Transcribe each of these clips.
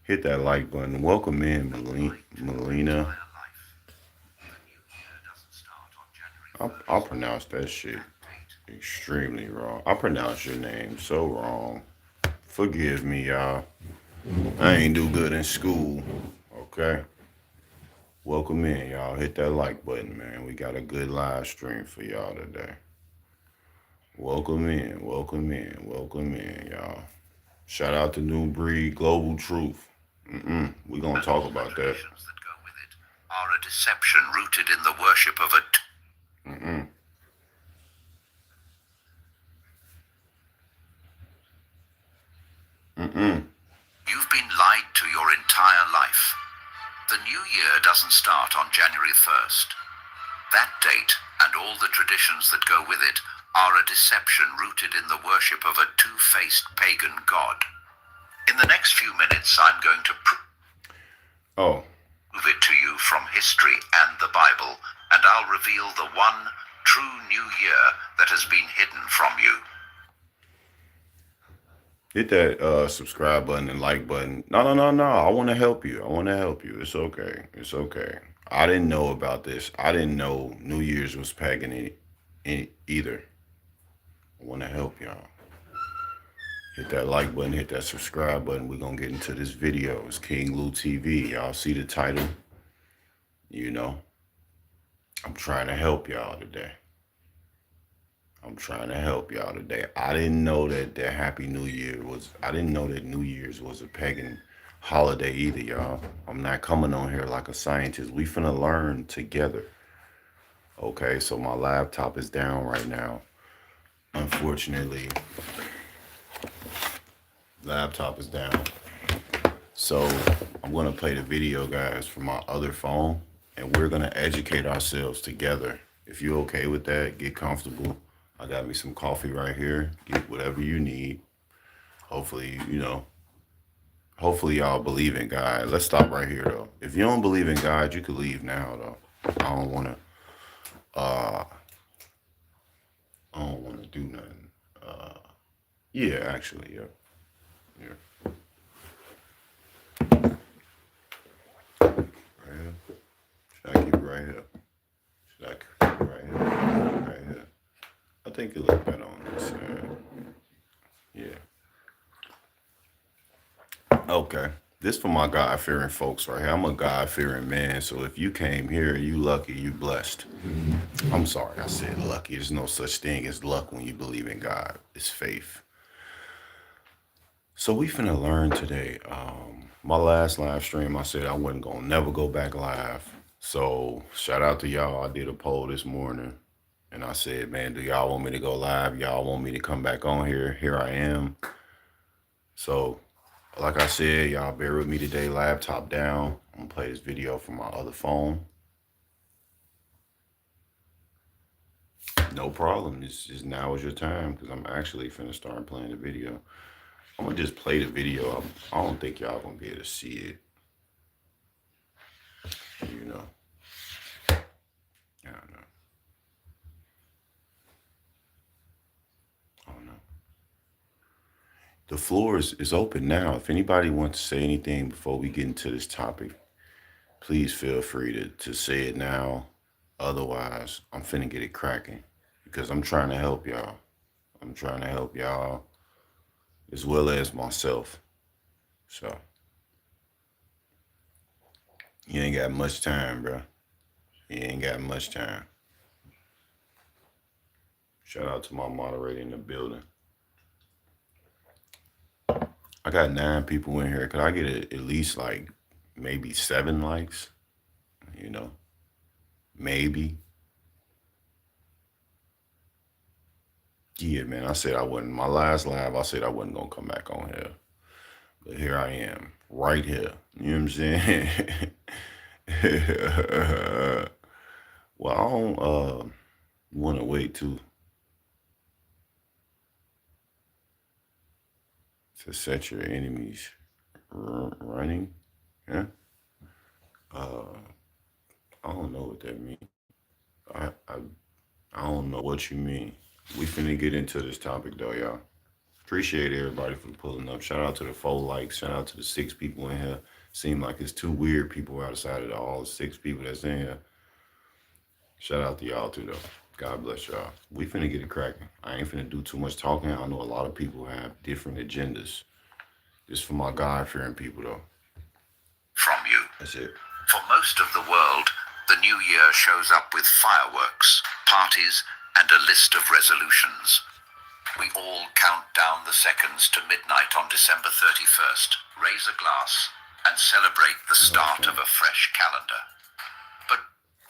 Hit that like button. Welcome in, Melina. I'll pronounce that shit extremely wrong. I pronounce your name so wrong. Forgive me, y'all. I ain't do good in school. Okay. Welcome in, y'all. Hit that like button, man. We got a good live stream for y'all today. Welcome in, welcome in, welcome in, y'all. Shout out to New Breed Global Truth. We gonna talk All the about that. traditions that go with it are a deception rooted in the worship of a. Mm-mm, mm-mm, You've been lied to your entire life. The new year doesn't start on January 1st. That date and all the traditions that go with it are a deception rooted in the worship of a two-faced pagan god. In the next few minutes, I'm going to Oh, prove it to you from history and the Bible, and I'll reveal the one true new year that has been hidden from you. hit that subscribe button and like button. No, no, no, no. I want to help you. I want to help you. It's okay. It's okay. I didn't know about this. I didn't know New Year's was pagan either. I want to help y'all. Hit that like button. Hit that subscribe button. We're gonna get into this video. It's King Lou TV. Y'all see the title? You know, I'm trying to help y'all today. I'm trying to help y'all today. I didn't know that the Happy New Year was. I didn't know that New Year's was a pagan holiday either, y'all. I'm not coming on here like a scientist. We finna learn together. Okay, so my laptop is down right now. Unfortunately, laptop is down. So I'm gonna play the video, guys, from my other phone, and we're gonna educate ourselves together. If you're okay with that, get comfortable. I got me some coffee right here. Get whatever you need. Hopefully, hopefully y'all believe in God. Let's stop right here though. If you don't believe in God, you could leave now though. I don't wanna uh I don't wanna do nothing. Uh yeah, actually, yeah. Yeah. Right here. Should I keep it right here? Should I keep it right here? Right here. I think it look better on this side. Yeah. Okay. This for my God fearing folks right here. I'm a God fearing man, so if you came here, you lucky, you blessed. I'm sorry, I said lucky. There's no such thing as luck when you believe in God. It's faith. So we finna learn today. My last live stream, I said I wasn't gonna never go back live. So shout out to y'all. I did a poll this morning, and I said, man, do y'all want me to go live? Y'all want me to come back on here? Here I am. So, like I said, y'all bear with me today. Laptop down. I'm gonna play this video from my other phone. No problem. It's just now is your time because I'm actually finna start playing the video. I'm gonna just play the video. I don't think y'all gonna be able to see it. You know, I don't know. I don't know. The floor is open now. If anybody wants to say anything before we get into this topic, please feel free to say it now. Otherwise, I'm finna get it cracking because I'm trying to help y'all. I'm trying to help y'all as well as myself. So you ain't got much time, bro. You ain't got much time. Shout out to my moderator in the building. I got 9 people in here. Could I get at least like maybe 7 likes? You know, maybe. Yeah, man. I said I wasn't. My last live, I said I wasn't gonna come back on here, but here I am, right here. You know what I'm saying? Well, I don't want to wait to set your enemies running. Yeah. Uh, I don't know what that means. I don't know what you mean. We finna get into this topic though, y'all. Appreciate everybody for pulling up. Shout out to the 4 likes. Shout out to the 6 people in here. Seem like it's two weird people outside of all the 6 people that's in here. Shout out to y'all too though. God bless y'all. We finna get it cracking. I ain't finna do too much talking. I know a lot of people have different agendas. Just for my God fearing people though. From you. That's it. For most of the world, the new year shows up with fireworks, parties, and a list of resolutions. We all count down the seconds to midnight on December 31st, raise a glass, and celebrate the start of a fresh calendar. But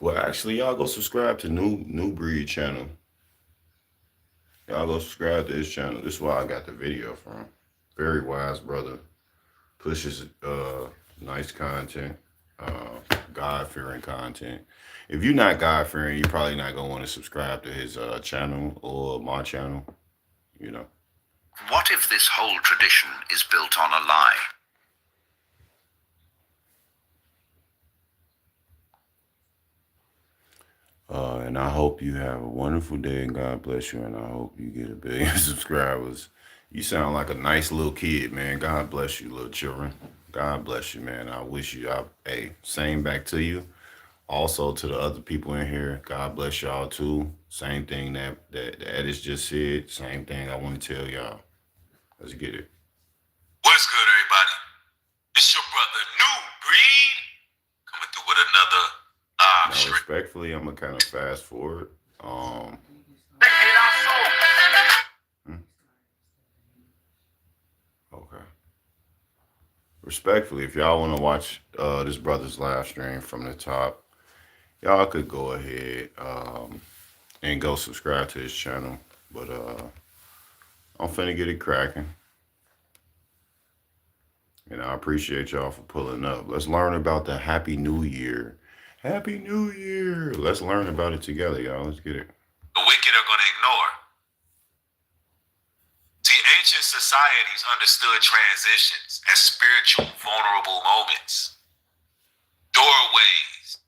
Well, actually, y'all go subscribe to New Breed channel. Y'all go subscribe to his channel. This is where I got the video from. Very wise brother. Pushes nice content, God fearing content. If you're not God fearing, you're probably not gonna want to subscribe to his channel or my channel. You know. what if this whole tradition is built on a lie? And I hope you have a wonderful day and God bless you. And I hope you get a billion subscribers. You sound like a nice little kid, man. God bless you, little children. God bless you, man. I wish you, hey, same back to you. Also to the other people in here, God bless y'all too. Same thing that Edis just said. Same thing I want to tell y'all. Let's get it. What's good, everybody? It's your brother, New Breed, coming through with another live Now, stream. respectfully, I'm gonna kind of fast forward. Okay. Respectfully, if y'all want to watch this brother's live stream from the top, y'all could go ahead and go subscribe to his channel. But I'm finna get it cracking. And I appreciate y'all for pulling up. Let's learn about the Happy New Year. Happy New Year. Let's learn about it together, y'all. Let's get it. The wicked are going to ignore. See, ancient societies understood transitions as spiritual, vulnerable moments, doorways.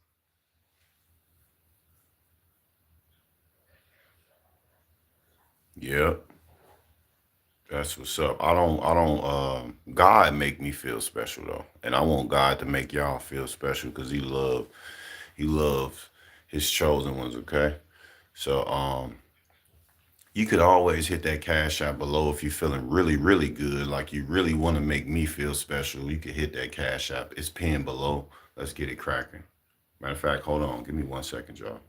Yep. That's what's up. God make me feel special though. And I want God to make y'all feel special because he loves his chosen ones, okay? So you could always hit that cash app below if you're feeling really, really good, like you really want to make me feel special. You could hit that cash app. It's pinned below. Let's get it cracking. Matter of fact, hold on. Give me 1 second, y'all.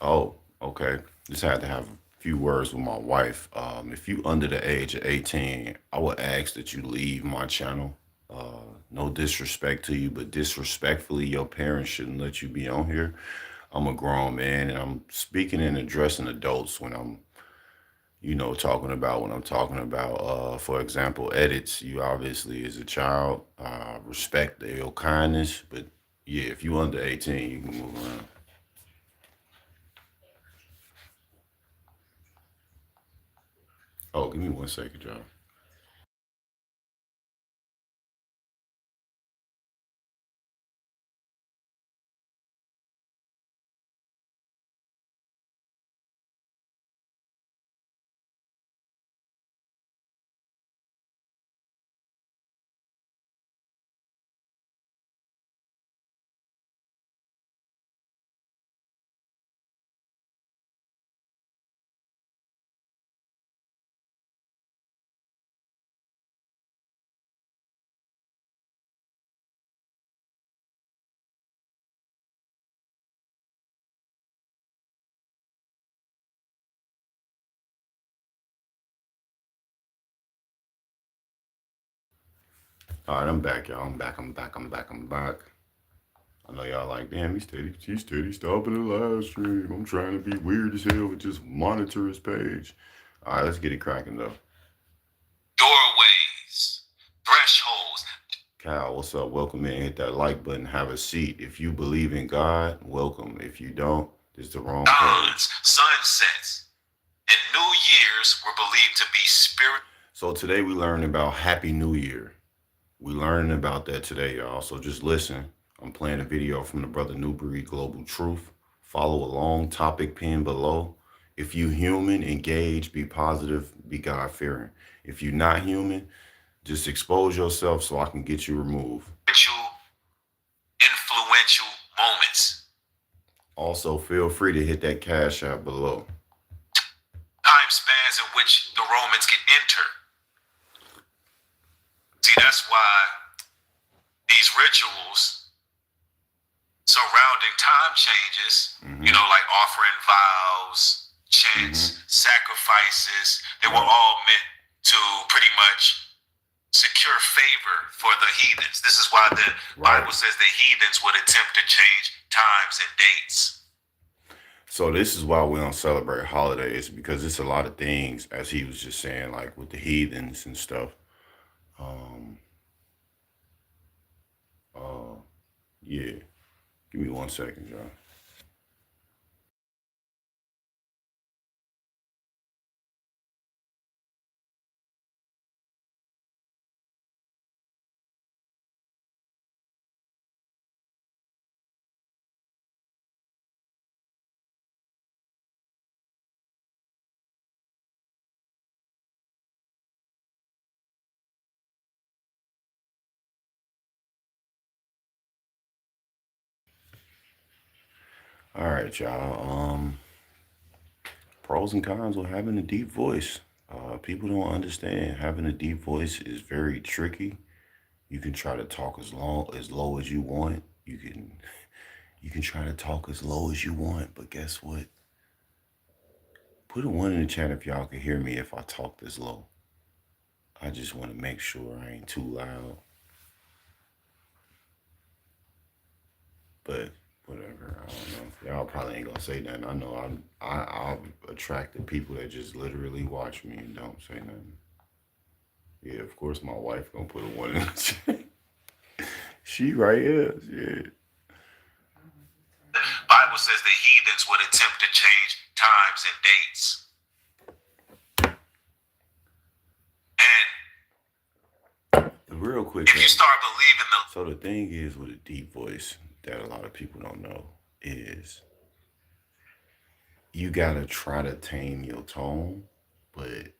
Oh, okay. Just had to have a few words with my wife. If you under the age of 18, I would ask that you leave my channel. No disrespect to you, but disrespectfully, your parents shouldn't let you be on here. I'm a grown man and I'm speaking and addressing adults when I'm, talking about when I'm talking about, for example, edits. You obviously, as a child, respect your kindness, but yeah, if you under 18, you can move around. Oh, give me 1 second, John. All right, I'm back, y'all. I'm back. I'm back. I'm back. I'm back. I know y'all like, damn, he's steady stopping the live stream. I'm trying to be weird as hell and just monitor his page. All right, let's get it cracking though. Doorways, thresholds. Kyle, what's up? Welcome in. Hit that like button. Have a seat. If you believe in God, welcome. If you don't, this is the wrong page. Dawns, sunsets, and New Year's were believed to be spirit. So today we learned about Happy New Year. We learning about that today, y'all. So just listen. I'm playing a video from the brother Newbury Global Truth. Follow along. Topic pinned below. If you human, engage, be positive, be God-fearing. If you're not human, just expose yourself so I can get you removed. Influential moments. Also, feel free to hit that cash app below. Time spans in which the Romans could enter. See, that's why these rituals surrounding time changes, you know, like offering vows, chants, sacrifices, they were all meant to pretty much secure favor for the heathens. This is why the Bible says the heathens would attempt to change times and dates. So this is why we don't celebrate holidays, because it's a lot of things, as he was just saying, like with the heathens and stuff. Yeah. Give me 1 second, John. All right, y'all. Pros and cons of having a deep voice. People don't understand. Having a deep voice is very tricky. You can try to talk as low as you want. You can try to talk as low as you want, but guess what? Put a 1 in the chat if y'all can hear me if I talk this low. I just want to make sure I ain't too loud. But whatever, I don't know. Y'all probably ain't gonna say nothing. I know I'll attract the people that just literally watch me and don't say nothing. Yeah, of course my wife gonna put a 1 in the chat. She right here. Yeah. The Bible says the heathens would attempt to change times and dates. And Real quick, if you start believing so the thing is with a deep voice that a lot of people don't know is you gotta try to tame your tone, but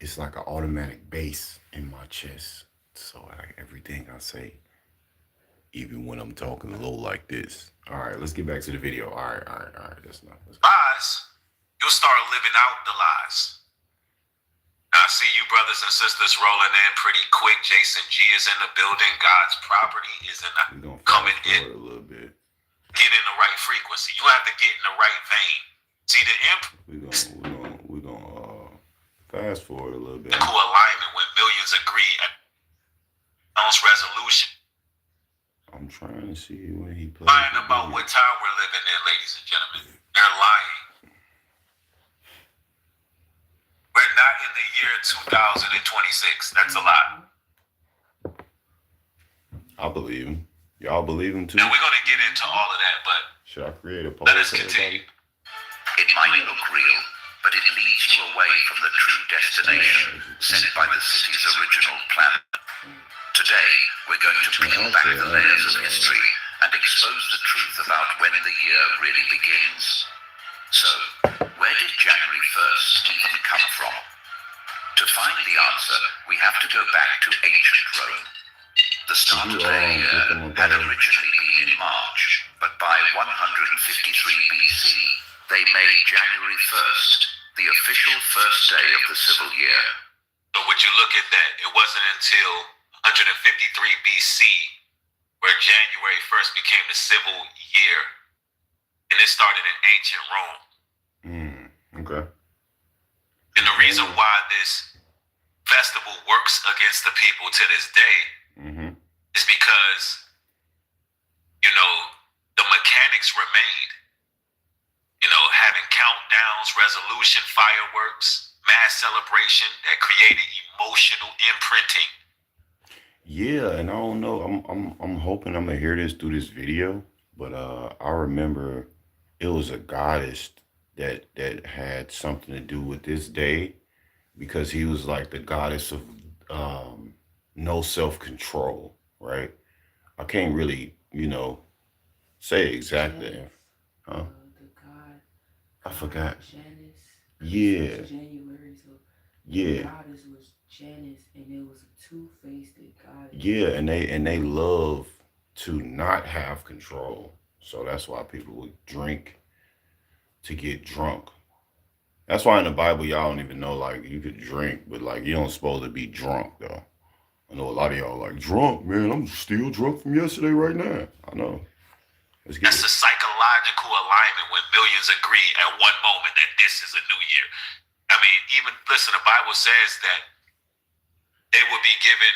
it's like an automatic bass in my chest. So everything I say, even when I'm talking low like this. All right, let's get back to the video. All right. That's not. lies, you'll start living out the lies. Now, I see you brothers and sisters rolling in pretty quick. Jason G is in the building. God's property is in the coming in. A little bit. Get in the right frequency. You have to get in the right vein. See the imp. We're gonna fast forward a little bit. Biblical alignment when millions agree. Announced resolution. I'm trying to see when he plays. Lying about what time we're living in, ladies and gentlemen. They're lying. We're not in the year 2026. That's a lie. I believe him. Y'all believe him too? And we're going to get into all of that, but should I create a poll? let us continue. It might look real, but it leads you away from the true destination set by the city's original plan. Today, we're going to peel back the layers of history and expose the truth about when the year really begins. So, where did January 1st even come from? To find the answer, we have to go back to ancient Rome. The start of their year had originally been in March, but by 153 BC, they made January 1st the official first day of the civil year. So would you look at that? It wasn't until 153 BC where January 1st became the civil year. And it started in ancient Rome. Okay. And the reason why this festival works against the people to this day is because, you know, the mechanics remained. You know, having countdowns, resolution, fireworks, mass celebration that created emotional imprinting. Yeah, and I don't know. I'm hoping I'm gonna hear this through this video, but I remember it was a goddess that had something to do with this day because he was like the goddess of um no self-control, right? I can't really, say exactly. Janice, Huh? the I god forgot. Janice, because it Yeah, was January, so the yeah, goddess was Janice, and it was a two-faced goddess. yeah, and they love to not have control. So that's why people would drink to get drunk. That's why in the Bible y'all don't even know like you could drink, but like you don't supposed to be drunk though. I know a lot of y'all like drunk, man. I'm still drunk from yesterday right now. I know. Let's get That's it. a psychological alignment when millions agree at one moment that this is a new year. I mean, even listen, the Bible says that they will be given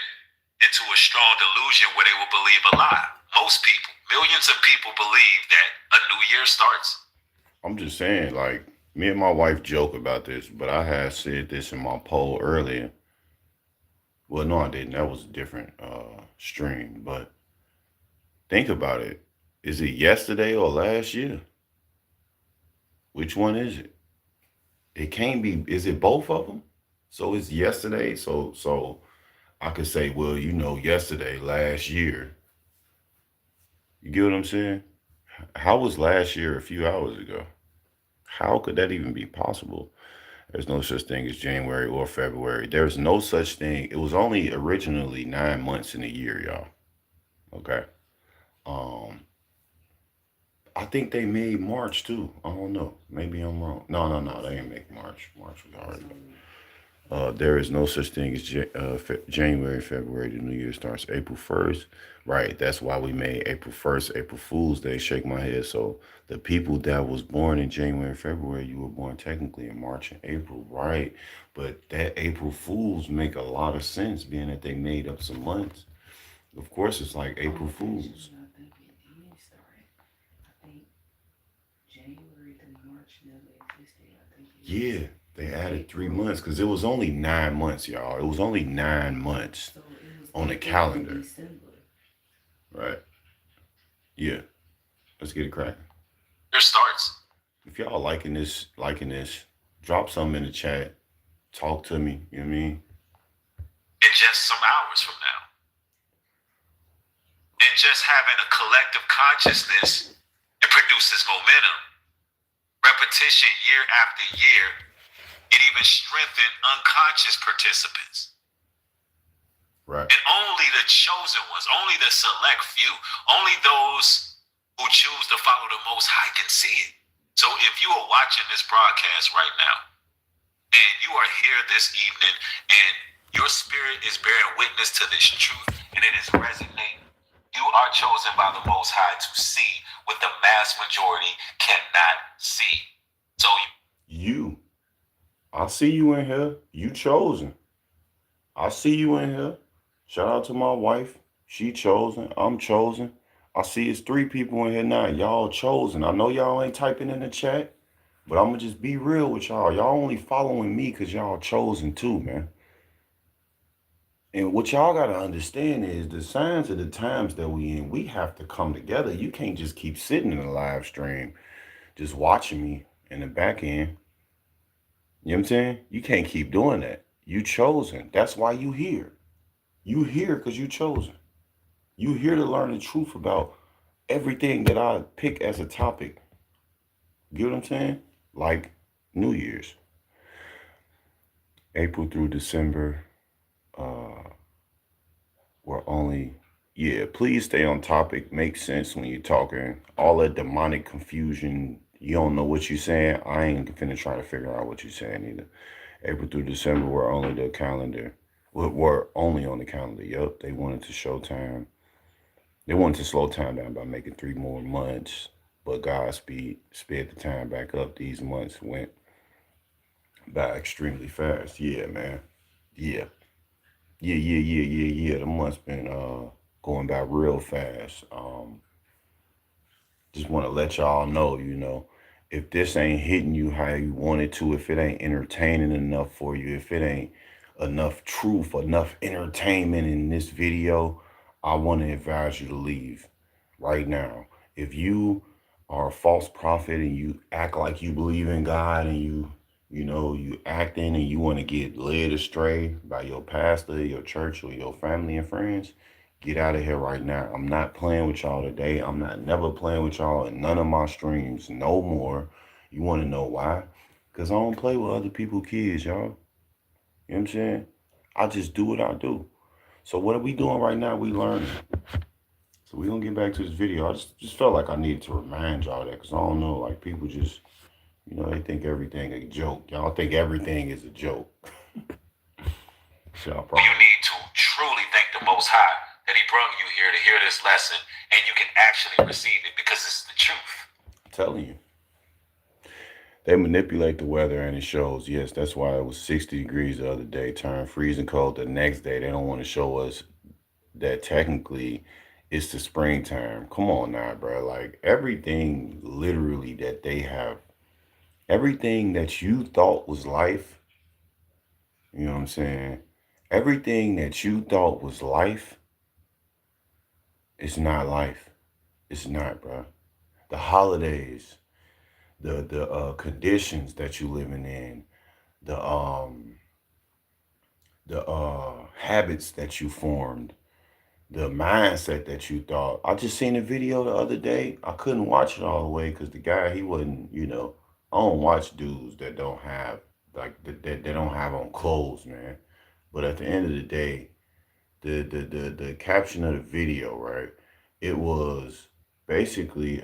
into a strong delusion where they will believe a lie. Most people, millions of people believe that a new year starts. I'm just saying, like, me and my wife joke about this, but I had said this in my poll earlier. Well, no, I didn't. That was a different stream. But think about it. Is it yesterday or last year? Which one is it? It can't be. Is it both of them? So it's yesterday. So I could say, well, yesterday, last year. You get what I'm saying? How was last year a few hours ago? How could that even be possible? There's no such thing as January or February. There's no such thing. It was only originally 9 months in a year, y'all. Okay. Um, I think they made March too. I don't know. Maybe I'm wrong. No, no, no. They didn't make March. March was It's already. only There is no such thing as January, February. The new year starts April 1st. Right. That's why we made April 1st, April Fool's Day. Shake my head. So the people that was born in January, February, you were born technically in March and April. Right. But that April Fools make a lot of sense being that they made up some months. Of course, it's like April Fools. actually, I think it did start. I think January through March never existed. I think it was Yeah. They added three April. months because it was only 9 months, y'all. It was only 9 months So it was on the April through calendar. December. Right. Yeah. Let's get it cracking. Year starts. If y'all liking this, drop something in the chat. Talk to me. You know what I mean? In just some hours from now. And just having a collective consciousness, it produces momentum. Repetition year after year, it even strengthened unconscious participants. Right. And only the chosen ones, only the select few, only those who choose to follow the Most High can see it. So if you are watching this broadcast right now, and you are here this evening, and your spirit is bearing witness to this truth, and it is resonating, you are chosen by the Most High to see what the mass majority cannot see. So I see you in here. You chosen. I see you in here. Shout out to my wife. She chosen. I'm chosen. I see it's 3 people in here now. Y'all chosen. I know y'all ain't typing in the chat, but I'm gonna just be real with y'all. Y'all only following me because y'all chosen too, man. And what y'all gotta understand is the signs of the times that we in, we have to come together. You can't just keep sitting in a live stream, just watching me in the back end. You know what I'm saying? You can't keep doing that. You chosen. That's why you here. You here because you chosen. You here to learn the truth about everything that I pick as a topic. Get what I'm saying? Like New Year's, April through December. Uh, we're only, yeah. Please stay on topic. Make sense when you're talking. All that demonic confusion. You don't know what you're saying. I ain't finna try to figure out what you're saying either. April through December, we're only the calendar. We're only on the calendar. Yup. They wanted to show time. They wanted to slow time down by making 3 more months, but God sped the time back up. These months went by extremely fast. Yeah, man. Yeah. Yeah, yeah, yeah, yeah, yeah. The months been going by real fast. Just want to let y'all know, you know, if this ain't hitting you how you want it to, if it ain't entertaining enough for you, if it ain't enough truth, enough entertainment in this video, I want to advise you to leave right now. If you are a false prophet and you act like you believe in God and you know, you acting and you want to get led astray by your pastor, your church, or your family and friends, get out of here right now. I'm not playing with y'all today. I'm not never playing with y'all in none of my streams no more. You want to know why? Because I don't play with other people's kids, y'all. You know what I'm saying? I just do what I do. So what are we doing right now? We learning. So we gonna get back to this video. I just felt like I needed to remind y'all that because I don't know, like people just, you know, they think everything a joke. Y'all think everything is a joke. So y'all probably. You need to truly thank the Most High that He brought you here to hear this lesson, and you can actually receive it because it's the truth. I'm telling you. They manipulate the weather and it shows. Yes, that's why it was 60 degrees the other day, turned freezing cold the next day. They don't want to show us that technically it's the springtime. Come on now, bro. Like everything literally that they have, everything that you thought was life, you know what I'm saying? Everything that you thought was life, it's not life. It's not, bro. The holidays, the conditions that you living in, the habits that you formed, the mindset that you thought. I just seen a video the other day. I couldn't watch it all the way because the guy, he wasn't, you know, I don't watch dudes that don't have like that they don't have on clothes, man. But at the end of the day, the caption of the video, right? It was basically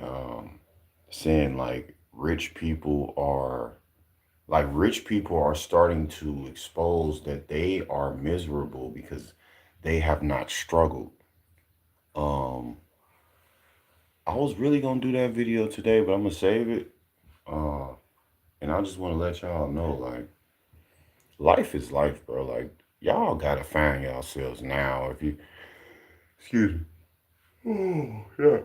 saying like rich people are starting to expose that they are miserable because they have not struggled. Um, I was really gonna do that video today, but I'm gonna save it. Uh, and I just want to let y'all know, like, life is life, bro. Like, y'all gotta find yourselves now. If you, excuse me, oh yeah.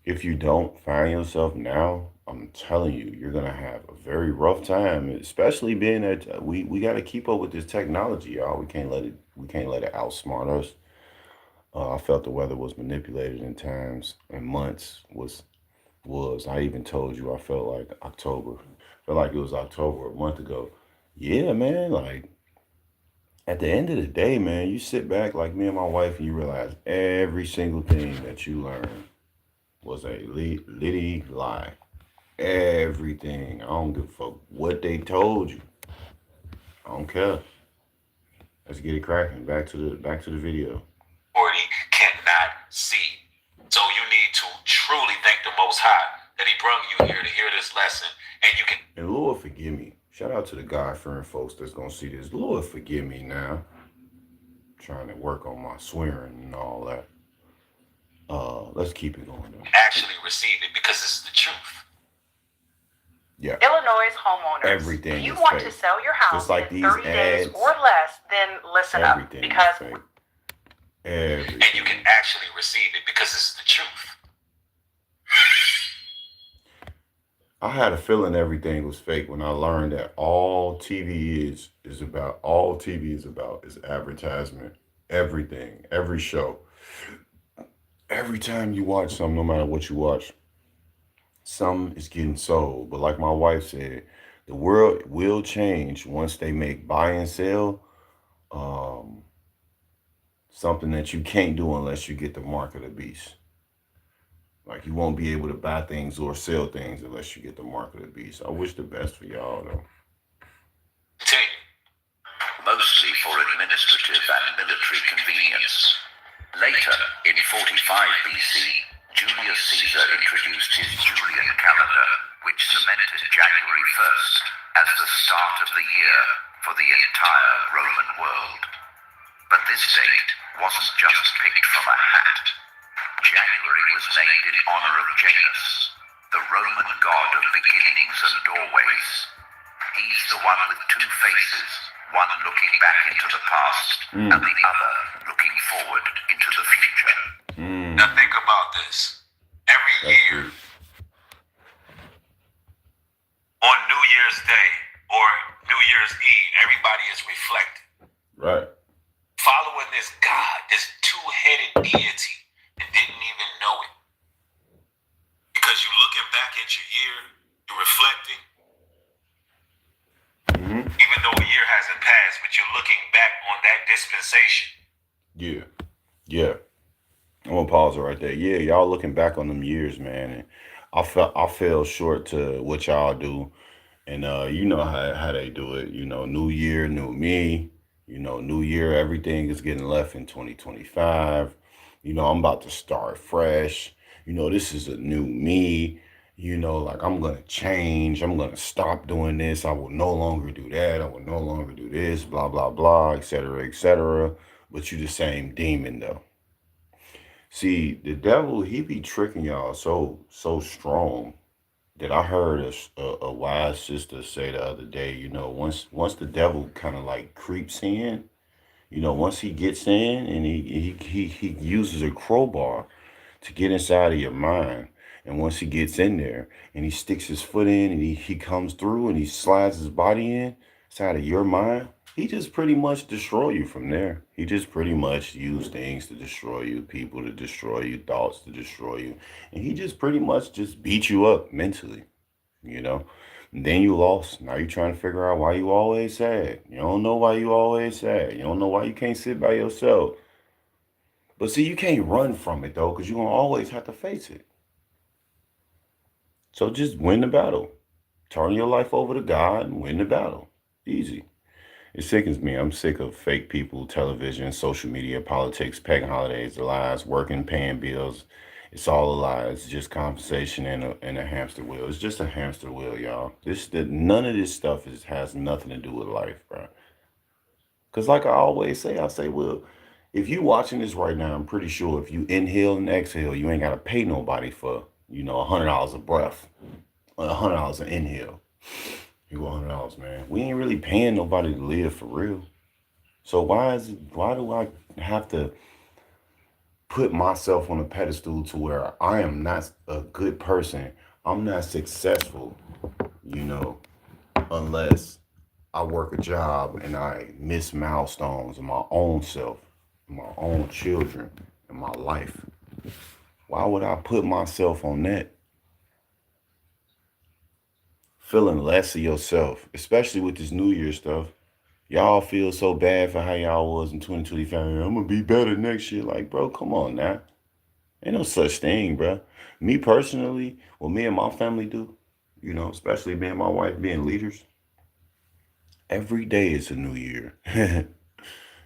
If you don't find yourself now, I'm telling you, you're gonna have a very rough time. Especially being that we got to keep up with this technology, y'all. We can't let it outsmart us. I felt the weather was manipulated in times and months was. I even told you I felt like October. Felt like it was October a month ago. Yeah, man. Like at the end of the day, man, you sit back like me and my wife and you realize every single thing that you learned was a litty lie. Everything. I don't give a fuck what they told you. I don't care. Let's get it cracking. Back to the video. Cannot see. So you need to truly thank the Most High that He brought you here to hear this lesson, and you can. And Lord forgive me. Shout out to the God-fearing folks that's gonna see this. Lord forgive me now. Trying to work on my swearing and all that. Let's keep it going though. Actually receive it because it's the truth. Yeah. Illinois homeowners. Everything If you is want fake. to sell your house Just like in these 30 days ads, or less, then listen up. Everything Because is fake. Everything. And you can actually receive it because it's the truth. I had a feeling everything was fake when I learned that all TV is about is advertisement. Everything, every show. Every time you watch something, no matter what you watch, some is getting sold. But like my wife said, the world will change once they make buy and sell something that you can't do unless you get the mark of the beast. Like you won't be able to buy things or sell things unless you get the mark of the beast. I wish the best for y'all though. Mostly for administrative and military convenience. Later, in 45 BC, Julius Caesar introduced his Julian calendar, which cemented January 1st as the start of the year for the entire Roman world. But this date wasn't just picked from a hat. January was named in honor of Janus, the Roman god of beginnings and doorways. He's the one with two faces, one looking back into the past and the other looking forward into the future. Now think about this. Every That's year deep. on New Year's Day or New Year's Eve, everybody is reflecting, Right. following this God, this two-headed deity, and didn't even know it. Because you're looking back at your year, you're reflecting, even though a year hasn't passed, but you're looking back on that dispensation. Yeah. Yeah. I'm gonna pause it right there. Yeah, y'all looking back on them years, man, and I fell short to what y'all do, and you know how they do it. You know, new year, new me. You know, new year, everything is getting left in 2025. You know, I'm about to start fresh. You know, this is a new me. You know, like I'm gonna change. I'm gonna stop doing this. I will no longer do that. I will no longer do this. Blah blah blah, etc. etc. But you the same demon though. See, the devil, he be tricking y'all so strong that I heard a wise sister say the other day, you know, once the devil kind of like creeps in, you know, once he gets in and he uses a crowbar to get inside of your mind. And once he gets in there and he sticks his foot in and he comes through and he slides his body in inside of your mind, he just pretty much destroy you from there. He just pretty much use things to destroy you, people to destroy you, thoughts to destroy you. And he just pretty much just beat you up mentally, you know. And then you lost. Now you're trying to figure out why you always sad. You don't know why you always sad. You don't know why you can't sit by yourself. But see, you can't run from it though, because you're gonna always have to face it. So just win the battle. Turn your life over to God and win the battle. Easy. It sickens me. I'm sick of fake people, television, social media, politics, pagan holidays, the lies, working, paying bills. It's all a lie. It's just conversation and a hamster wheel. It's just a hamster wheel, y'all. None of this stuff has nothing to do with life, bro. Because like I always say, I say, well, if you watching this right now, I'm pretty sure if you inhale and exhale, you ain't got to pay nobody for, you know, $100 a breath, $100 an inhale. You go $100, man. We ain't really paying nobody to live for real. So why do I have to put myself on a pedestal to where I am not a good person? I'm not successful, you know, unless I work a job and I miss milestones in my own self, my own children, and my life. Why would I put myself on that? Feeling less of yourself, especially with this New Year stuff. Y'all feel so bad for how y'all was in 2025. I'm gonna be better next year. Like, bro, come on now. Ain't no such thing, bro. Me personally, what me and my family do, you know, especially me and my wife being leaders, every day is a new year. It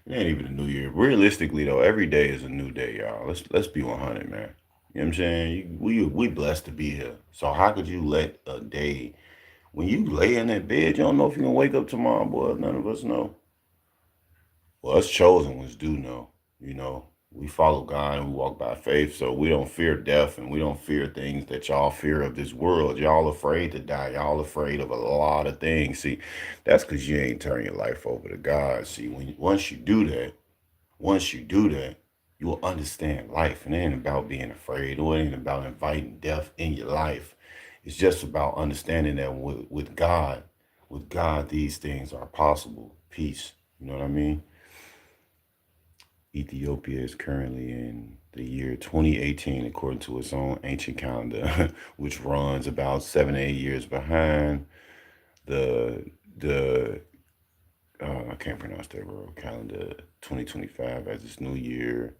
ain't even a new year. Realistically though, every day is a new day, y'all. Let's be 100, man. You know what I'm saying? We blessed to be here. So how could you let a day when you lay in that bed, you don't know if you're gonna wake up tomorrow, boy. None of us know. Well, us chosen ones do know. You know, we follow God and we walk by faith, so we don't fear death and we don't fear things that y'all fear of this world. Y'all afraid to die. Y'all afraid of a lot of things. See, that's because you ain't turn your life over to God. See, once you do that, you will understand life. And it ain't about being afraid or it ain't about inviting death in your life. It's just about understanding that with God, these things are possible. Peace. You know what I mean? Ethiopia is currently in the year 2018, according to its own ancient calendar, which runs about 7 to 8 years behind the I can't pronounce that word, calendar 2025, as its new year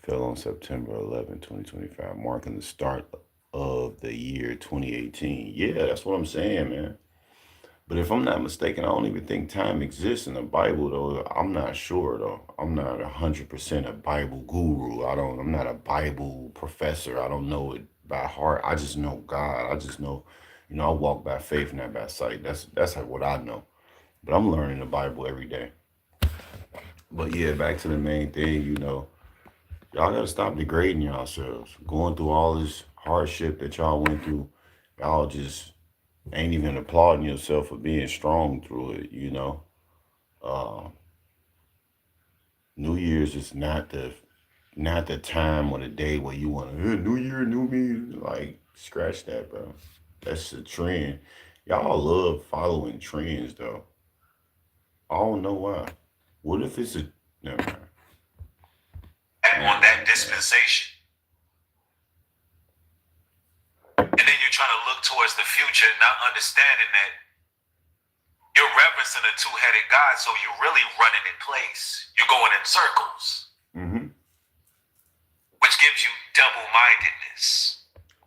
fell on September 11, 2025, marking the start of the year 2018. Yeah, that's what I'm saying, man. But if I'm not mistaken, I don't even think time exists in the Bible, though. I'm not sure, though. I'm not 100% a Bible guru. I'm not a Bible professor. I don't know it by heart. I just know God. I just know, you know, I walk by faith, not by sight. That's what I know. But I'm learning the Bible every day. But yeah, back to the main thing, you know, y'all gotta stop degrading yourselves. Going through all this hardship that y'all went through, y'all just ain't even applauding yourself for being strong through it, you know. Uh, New Year's is not the not the time or the day where you want to New Year, new me. Like scratch that, bro. That's a trend. Y'all love following trends though. I don't know why. What if it's a never mind. On that dispensation. And then you're trying to look towards the future, not understanding that you're reverencing a two-headed God, so you're really running in place. You're going in circles, which gives you double-mindedness.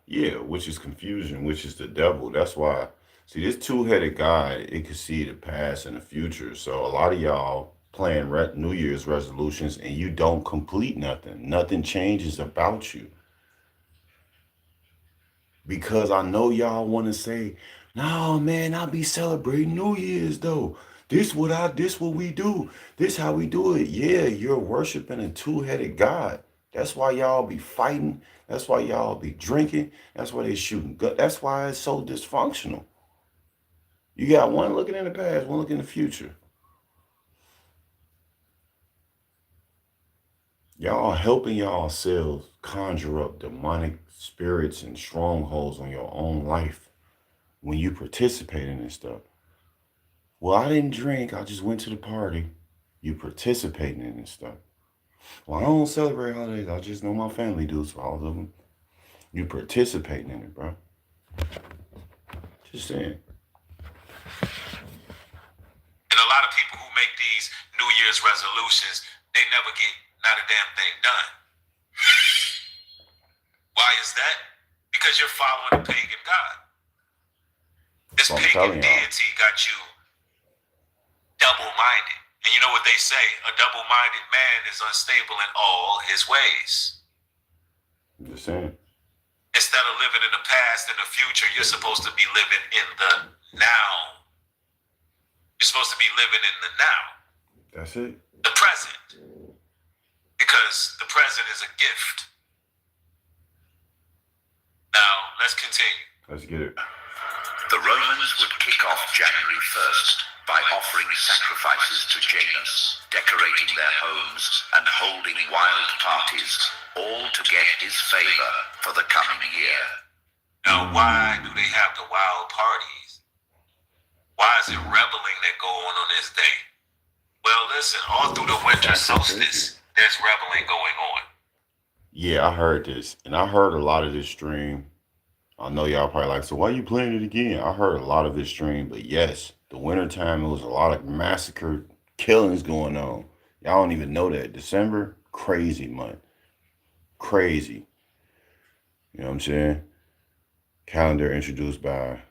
Yeah, which is confusion, which is the devil. That's why, see, this two-headed God, it can see the past and the future. So a lot of y'all plan New Year's resolutions and you don't complete nothing. Nothing changes about you. Because I know y'all want to say, no, man, I'll be celebrating New Year's though. This what we do. This how we do it. Yeah, you're worshiping a two-headed God. That's why y'all be fighting. That's why y'all be drinking. That's why they shooting. That's why it's so dysfunctional. You got one looking in the past, one looking in the future. Y'all helping y'all selves conjure up demonic spirits and strongholds on your own life when you participate in this stuff. Well, I didn't drink. I just went to the party. You participating in this stuff. Well, I don't celebrate holidays. I just know my family does for all of them. You participating in it, bro. Just saying. And a lot of people who make these New Year's resolutions, they never get not a damn thing done. Why is that? Because you're following a pagan God. This pagan deity got you double-minded. And you know what they say? A double-minded man is unstable in all his ways. I'm just saying. Instead of living in the past and the future, you're supposed to be living in the now. You're supposed to be living in the now. That's it. The present. Because the present is a gift. Now, let's continue. Let's get it. The Romans would kick off January 1st by offering sacrifices to Janus, decorating their homes and holding wild parties, all to get his favor for the coming year. Now, why do they have the wild parties? Why is it reveling that go on this day? Well, listen, all through the winter solstice, there's reveling going on. Yeah, I heard this. And I heard a lot of this stream. I know y'all probably like, so why you playing it again? I heard a lot of this stream, but yes, the wintertime, it was a lot of massacre killings going on. Y'all don't even know that. December, crazy month. Crazy. You know what I'm saying? Calendar introduced by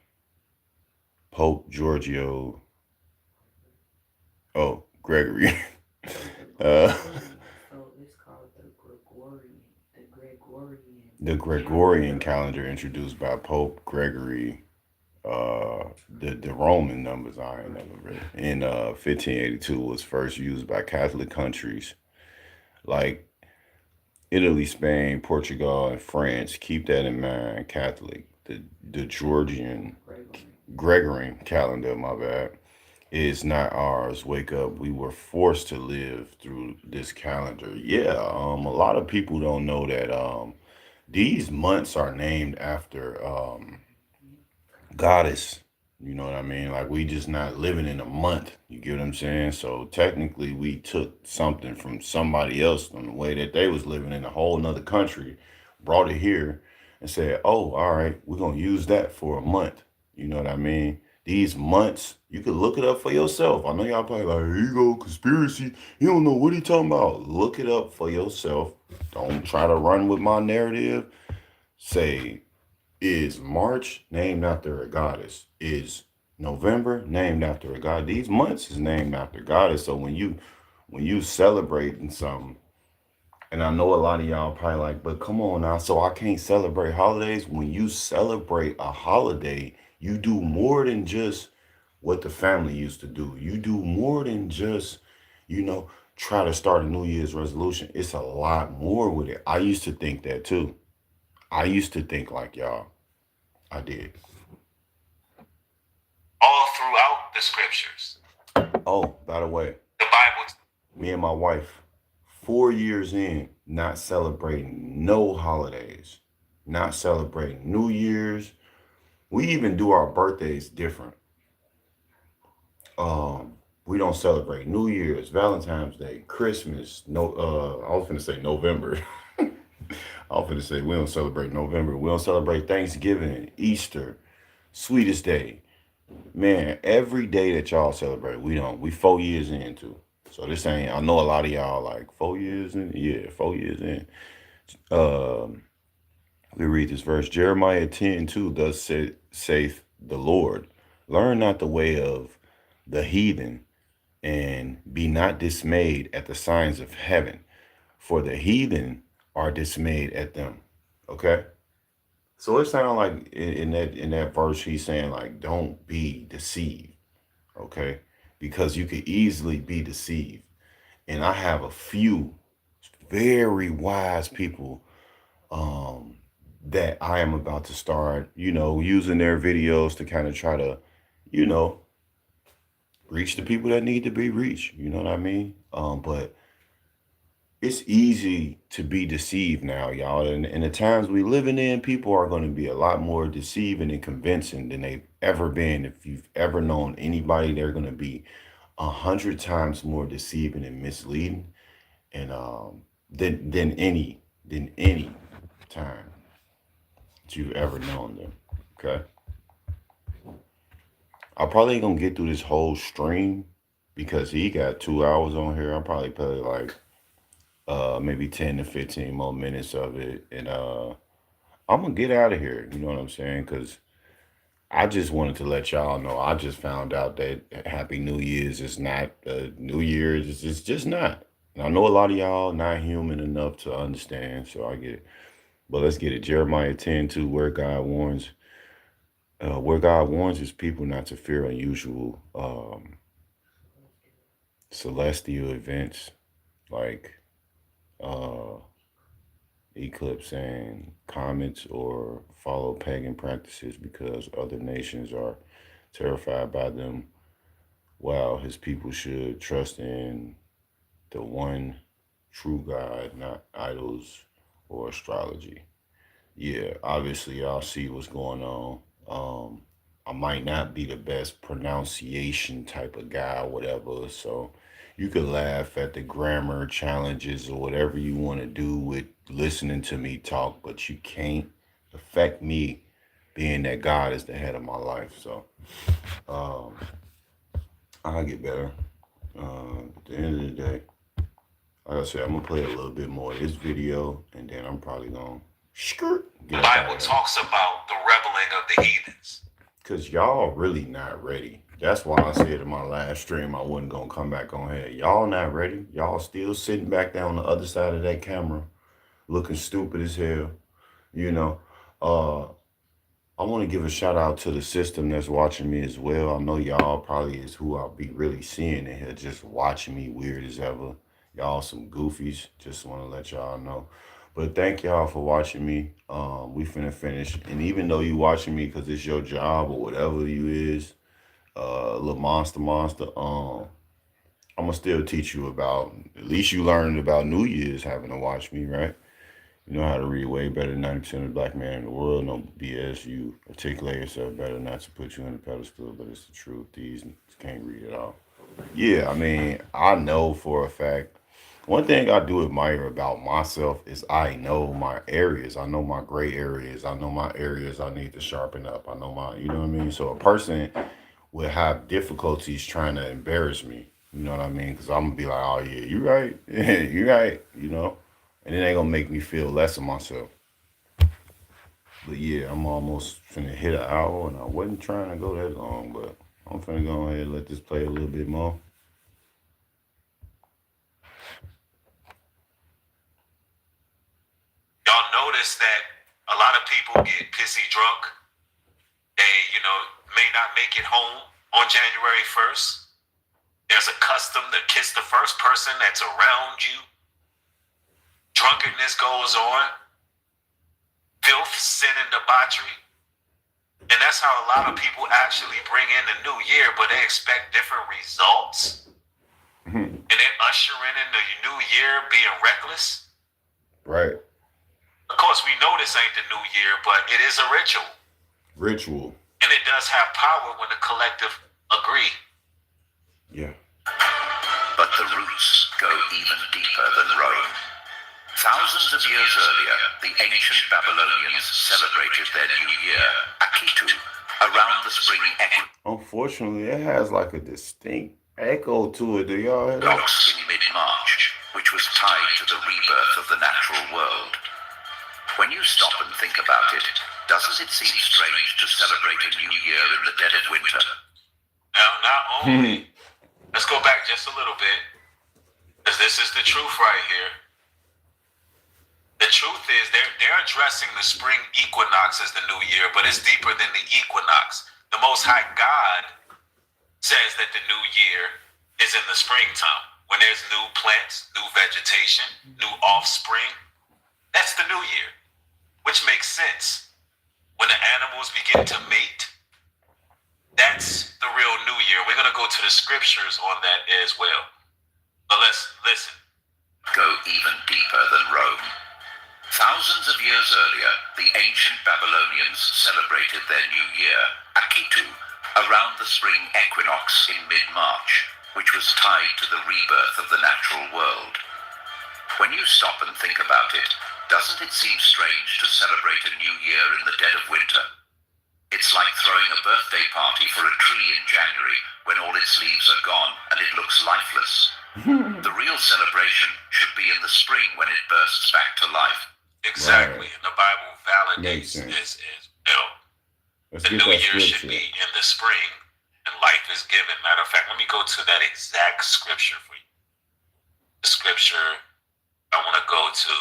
Pope Giorgio. Oh, Gregory. So it's called The Gregorian calendar introduced by Pope Gregory. The Roman numbers I ain't never read. In 1582 was first used by Catholic countries like Italy, Spain, Portugal, and France. Keep that in mind. Catholic. The Georgian Gregorian calendar, my bad, is not ours. Wake up. We were forced to live through this calendar. Yeah, a lot of people don't know that these months are named after goddess. You know what I mean? Like we just not living in a month. You get what I'm saying? So technically we took something from somebody else from the way that they was living in a whole nother country, brought it here and said, oh, all right, we're going to use that for a month. You know what I mean? These months, you could look it up for yourself. I know y'all probably like, here you go, conspiracy. You don't know what he talking about. Look it up for yourself. Don't try to run with my narrative. Say, is March named after a goddess? Is November named after a god? These months is named after goddess. So when you celebrating something, and I know a lot of y'all probably like, but come on now, so I can't celebrate holidays. When you celebrate a holiday, you do more than just what the family used to do. You do more than just, try to start a New Year's resolution. It's a lot more with it. I used to think that too. I used to think like y'all. I did. All throughout the scriptures. Oh, by the way, The Bible. me and my wife 4 years in, not celebrating no holidays, not celebrating New Year's. We even do our birthdays different. We don't celebrate New Year's, Valentine's Day, Christmas. No, I was gonna say November. I was gonna say we don't celebrate November. We don't celebrate Thanksgiving, Easter, sweetest day. Man, every day that y'all celebrate, we don't. We 4 years into. So this ain't. I know a lot of y'all like 4 years in. Yeah, 4 years in. Um, we read this verse. Jeremiah 10:2 does say, saith the Lord, learn not the way of the heathen, and be not dismayed at the signs of heaven, for the heathen are dismayed at them. Okay. So it sounds like in that verse he's saying like don't be deceived, okay? Because you could easily be deceived. And I have a few very wise people that I am about to start, using their videos to kind of try to, you know, reach the people that need to be reached. You know what I mean? But it's easy to be deceived now, y'all. And in the times we living in, people are going to be a lot more deceiving and convincing than they've ever been. If you've ever known anybody, they're going to be 100 times more deceiving and misleading, and than any time that you've ever known them. Okay, I probably ain't gonna get through this whole stream because he got 2 hours on here. I'll probably play like maybe 10 to 15 more minutes of it, and I'm gonna get out of here. You know what I'm saying? Because I just wanted to let y'all know. I just found out that Happy New Year's is not New Year's. It's just not. And I know a lot of y'all not human enough to understand, so I get it. But let's get it. Jeremiah 10:2, where God warns his people not to fear unusual celestial events like uh, eclipse and comets, or follow pagan practices because other nations are terrified by them, while his people should trust in the one true God, not idols or astrology. Yeah, obviously y'all see what's going on. I might not be the best pronunciation type of guy or whatever, so you could laugh at the grammar challenges or whatever you want to do with listening to me talk, but you can't affect me being that God is the head of my life. So um, I'll get better. At the end of the day, like I said, I'm gonna play a little bit more of this video, and then I'm probably gonna The get up out Bible of here. talks about the reveling of the heathens. Cause y'all really not ready. That's why I said in my last stream I wasn't gonna come back on here. Y'all not ready. Y'all still sitting back there on the other side of that camera, looking stupid as hell. You know. I want to give a shout out to the system that's watching me as well. I know y'all probably is who I'll be really seeing in here, just watching me weird as ever. Y'all some goofies. Just want to let y'all know. But thank y'all for watching me. We finna finish. And even though you watching me because it's your job or whatever you is, little monster, I'm gonna still teach you about, at least you learned about New Year's having to watch me, right? You know how to read way better than 90% of the black man in the world. No BS. You articulate yourself better, not to put you in a pedestal, but it's the truth. These can't read it all. Yeah, I mean, I know for a fact. One thing I do admire about myself is I know my areas. I know my gray areas. I know my areas I need to sharpen up. I know you know what I mean? So a person would have difficulties trying to embarrass me. You know what I mean? Because I'm going to be like, oh, yeah, you right. You right, And it ain't going to make me feel less of myself. But yeah, I'm almost finna hit an hour, and I wasn't trying to go that long, but I'm finna go ahead and let this play a little bit more. Y'all notice that a lot of people get pissy drunk. They, may not make it home on January 1st. There's a custom to kiss the first person that's around you. Drunkenness goes on. Filth, sin, and debauchery. And that's how a lot of people actually bring in the new year, but they expect different results. And and they're ushering in the new year being reckless. Right. Of course, we know this ain't the new year, but it is a ritual. Ritual. And it does have power when the collective agree. Yeah. But the roots go even deeper than Rome. Thousands of years earlier, the ancient Babylonians celebrated their new year, Akitu, around the spring Unfortunately, it has like a distinct echo to it. Do y'all hear that? equinox in mid-March, which was tied to the rebirth of the natural world. When you stop and think about it, doesn't it seem strange to celebrate a new year in the dead of winter? Now, not only, let's go back just a little bit, because this is the truth right here. The truth is they're addressing the spring equinox as the new year, but it's deeper than the equinox. The Most High God says that the new year is in the springtime, when there's new plants, new vegetation, new offspring. That's the new year, which makes sense. When the animals begin to mate, that's the real new year. We're going to go to the scriptures on that as well. But let's listen. Go even deeper than Rome. Thousands of years earlier, the ancient Babylonians celebrated their new year, Akitu, around the spring equinox in mid-March, which was tied to the rebirth of the natural world. When you stop and think about it, doesn't it seem strange to celebrate a new year in the dead of winter? It's like throwing a birthday party for a tree in January when all its leaves are gone and it looks lifeless. The real celebration should be in the spring when it bursts back to life. Exactly. Right. And the Bible validates Makes sense. Let's the get new that year should scripture. be in the spring and life is given. Matter of fact, let me go to that exact scripture for you. The scripture I want to go to.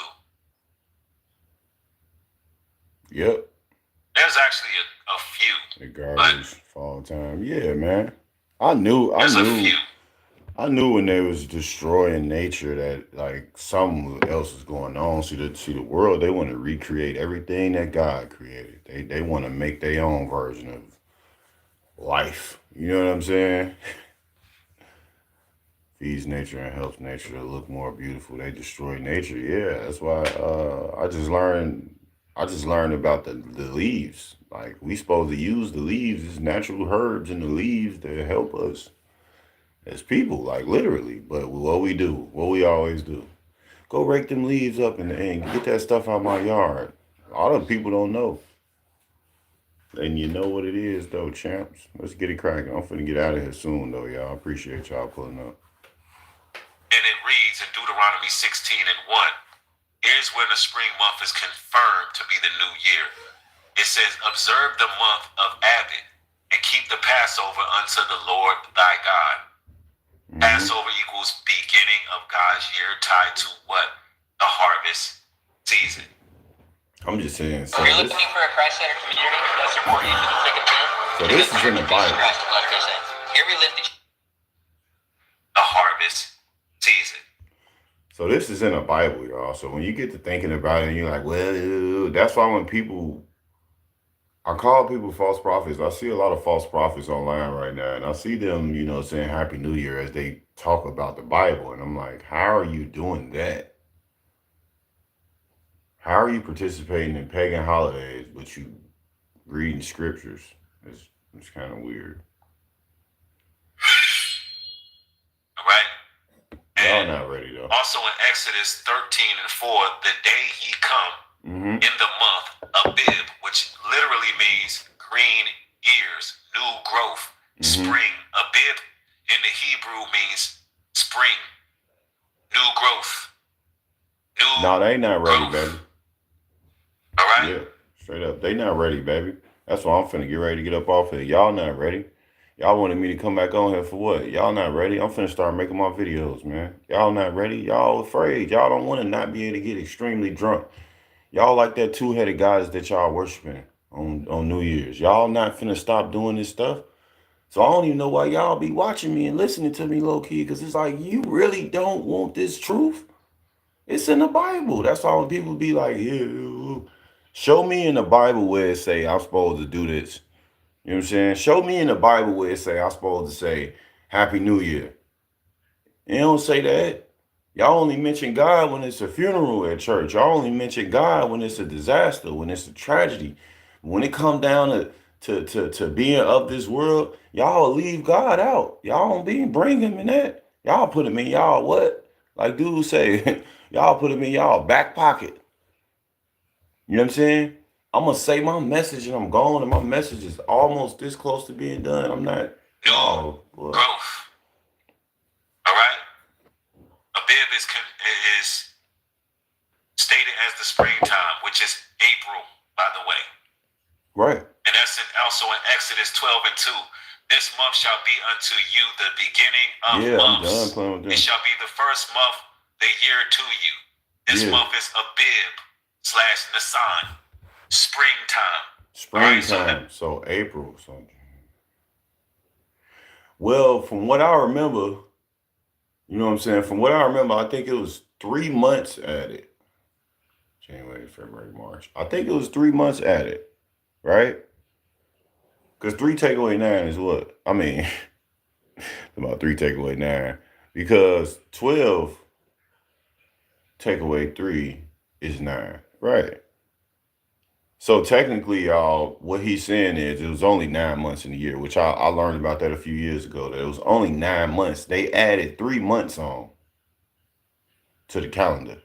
Yep. There's actually a few. The garbage fall time. Yeah, man. I knew There's a few. I knew when they was destroying nature that like something else was going on. See the world, they want to recreate everything that God created. They want to make their own version of life. You know what I'm saying? Feeds nature and helps nature to look more beautiful. They destroy nature. Yeah, that's why I just learned about the leaves. Like we supposed to use the leaves as natural herbs and the leaves to help us as people, like literally. But what we always do, go rake them leaves up and get that stuff out my yard. A lot of people don't know. And you know what it is though, champs. Let's get it cracking. I'm finna get out of here soon though, y'all. I appreciate y'all pulling up. And it reads in Deuteronomy 16:1, here's when the spring month is confirmed to be the new year. It says, observe the month of Abib and keep the Passover unto the Lord thy God. Passover equals beginning of God's year tied to what? The harvest season. I'm just saying. So If you're this, looking for a Christ-centered community, let's support you through the thick and thin. so this is in the Bible. Christ, like they say. Here we lift the The harvest season. So this is in the Bible, y'all. So when you get to thinking about it, and you're like, well, that's why when I call people false prophets. I see a lot of false prophets online right now, and I see them, saying Happy New Year as they talk about the Bible, and I'm like, how are you doing that? How are you participating in pagan holidays, but you reading scriptures? It's kind of weird. All right? Y'all And not ready though. also in Exodus 13:4, the day ye come Mm-hmm. in the month Abib, which literally means green ears, new growth, spring. Abib in the Hebrew means spring, new growth, new No, they not ready, growth. baby. All right? Yeah, straight up. They not ready, baby. That's why I'm finna get ready to get up off here. Y'all not ready. Y'all wanted me to come back on here for what? Y'all not ready. I'm finna start making my videos, man. Y'all not ready. Y'all afraid. Y'all don't want to not be able to get extremely drunk. Y'all like that two-headed goddess that y'all worshiping on New Year's. Y'all not finna stop doing this stuff. So I don't even know why y'all be watching me and listening to me low-key, because it's like, you really don't want this truth. It's in the Bible. That's why when people be like, ew, show me in the Bible where it say I'm supposed to do this. You know what I'm saying? Show me in the Bible where it say I'm supposed to say Happy New Year. It don't say that. Y'all only mention God when it's a funeral at church. Y'all only mention God when it's a disaster, when it's a tragedy. When it come down to being of this world, y'all leave God out. Y'all don't bring him in that. Y'all put him in y'all what? Like dude say, y'all put him in y'all back pocket. You know what I'm saying? I'm gonna say my message and I'm gone, and my message is almost this close to being done. I'm not. New Oh, boy. growth. All right. Abib is stated as the springtime, which is April, by the way. Right. And that's also in Exodus 12 and 2. This month shall be unto you the beginning of Yeah, I'm months. done playing with them. It shall be the first month, the year to you. This Yeah. month is Abib / Nisan, springtime. Springtime. So April. So. Well, from what I remember, you know what I'm saying? From what I remember, I think it was 3 months at it. January, February, March. I think it was 3 months at it, right? Because 3 take away 9 is what? I mean, about 3 take away 9. Because 12 take away 3 is 9, right? So technically, y'all, what he's saying is it was only 9 months in the year, which I learned about that a few years ago, that it was only 9 months. They added 3 months on to the calendar.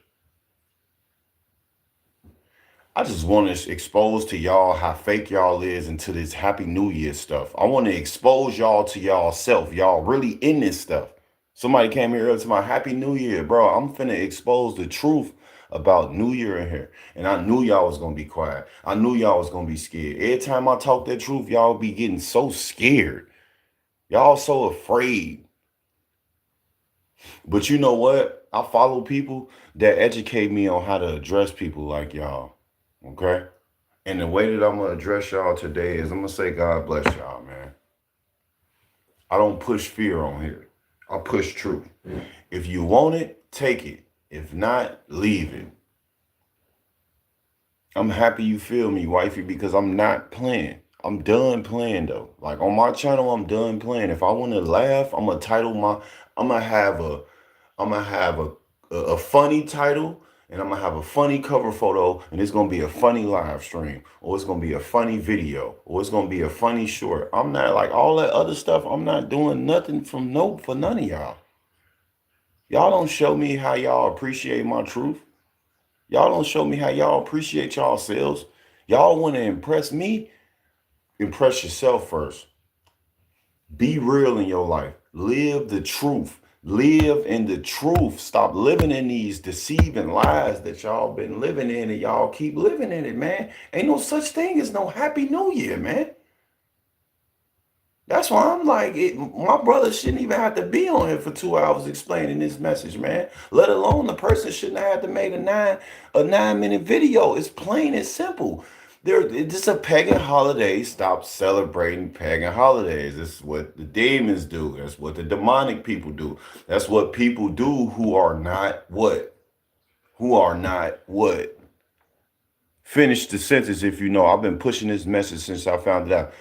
I just want to expose to y'all how fake y'all is into this Happy New Year stuff. I want to expose y'all to y'all self. Y'all really in this stuff. Somebody came here earlier to my Happy New Year, bro. I'm finna expose the truth about New Year in here. And I knew y'all was gonna be quiet. I knew y'all was gonna be scared. Every time I talk that truth, y'all be getting so scared. Y'all so afraid. But you know what? I follow people that educate me on how to address people like y'all. Okay? And the way that I'm gonna address y'all today is I'm gonna say God bless y'all, man. I don't push fear on here. I push truth. If you want it, take it. If not, leave it. I'm happy you feel me, wifey, because I'm not playing. I'm done playing though. Like on my channel, I'm done playing. If I want to laugh, I'm gonna have a funny title, and I'm gonna have a funny cover photo, and it's gonna be a funny live stream, or it's gonna be a funny video, or it's gonna be a funny short. I'm not like all that other stuff. I'm not doing nothing for none of y'all. Y'all don't show me how y'all appreciate my truth. Y'all don't show me how y'all appreciate y'all selves. Y'all want to impress me? Impress yourself first. Be real in your life. Live the truth. Live in the truth. Stop living in these deceiving lies that y'all been living in, and y'all keep living in it, man. Ain't no such thing as no Happy New Year, man. That's why I'm like, my brother shouldn't even have to be on here for 2 hours explaining this message, man. Let alone the person shouldn't have had to make a 9-minute video. It's plain and simple. It's a pagan holiday. Stop celebrating pagan holidays. This is what the demons do. That's what the demonic people do. That's what people do who are not what? Who are not what? Finish the sentence if you know. I've been pushing this message since I found it out.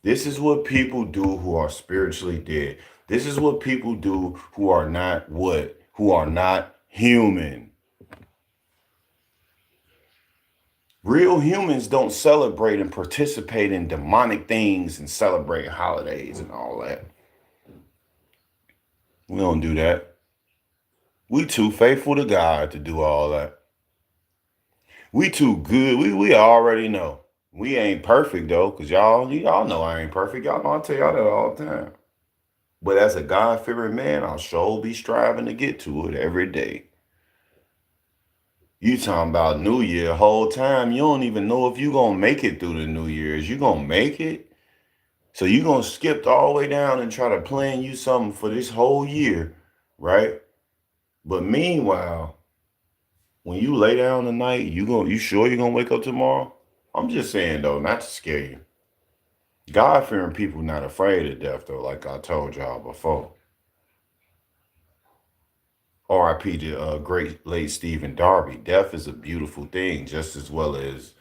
This is what people do who are spiritually dead. This is what people do who are not what? Who are not human. Real humans don't celebrate and participate in demonic things and celebrate holidays and all that. We don't do that. We too faithful to God to do all that. We too good. We already know. We ain't perfect though, because y'all know I ain't perfect. Y'all know I tell y'all that all the time. But as a God-fearing man, I'll sure be striving to get to it every day. You talking about New Year whole time. You don't even know if you gonna make it through the New Year's. You gonna make it? So you gonna skip all the way down and try to plan you something for this whole year, right? But meanwhile, when you lay down tonight, you sure you're gonna wake up tomorrow? I'm just saying though, not to scare you. God-fearing people not afraid of death though, like I told y'all before. R.I.P. to great late Stephen Darby. Death is a beautiful thing, just as well as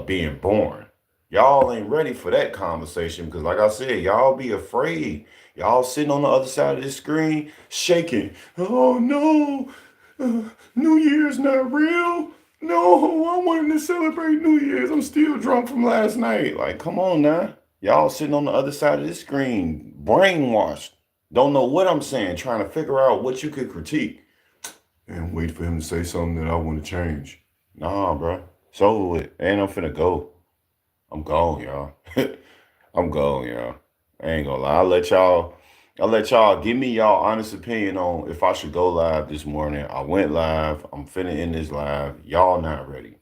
being born. Y'all ain't ready for that conversation because, like I said, y'all be afraid. Y'all sitting on the other side of the screen, shaking. Oh no, New Year's not real. No, I wanted to celebrate New Year's. I'm still drunk from last night. Like, come on now. Y'all sitting on the other side of the screen, brainwashed. Don't know what I'm saying, trying to figure out what you could critique. And wait for him to say something that I want to change. Nah, bro. It's over with. And I'm finna go. I'm gone, y'all. I'm gone, y'all. I ain't gonna lie. I'll let y'all give me y'all honest opinion on if I should go live this morning. I went live. I'm finna end this live. Y'all not ready.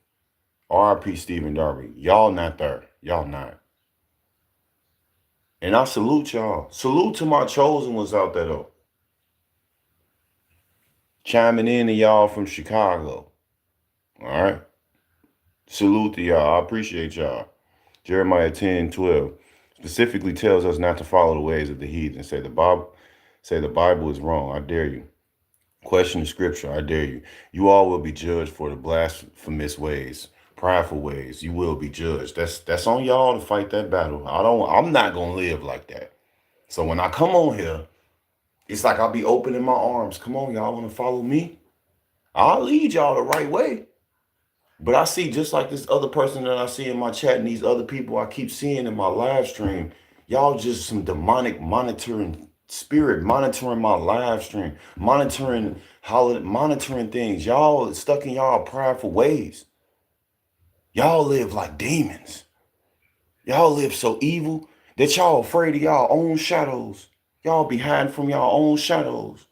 RIP Stephen Darby. Y'all not there. Y'all not. And I salute y'all. Salute to my chosen ones out there though. Chiming in to y'all from Chicago. All right. Salute to y'all. I appreciate y'all. Jeremiah 10:12 specifically tells us not to follow the ways of the heathen. Say the Bible is wrong. I dare you. Question the scripture. I dare you. You all will be judged for the blasphemous ways, prideful ways. You will be judged. That's on y'all to fight that battle. I'm not gonna live like that. So when I come on here, it's like I'll be opening my arms. Come on, y'all want to follow me? I'll lead y'all the right way. But I see just like this other person that I see in my chat and these other people I keep seeing in my live stream, y'all just some demonic monitoring spirit, monitoring my live stream, monitoring things. Y'all stuck in y'all prideful ways. Y'all live like demons. Y'all live so evil that y'all afraid of y'all own shadows. Y'all be hiding from y'all own shadows.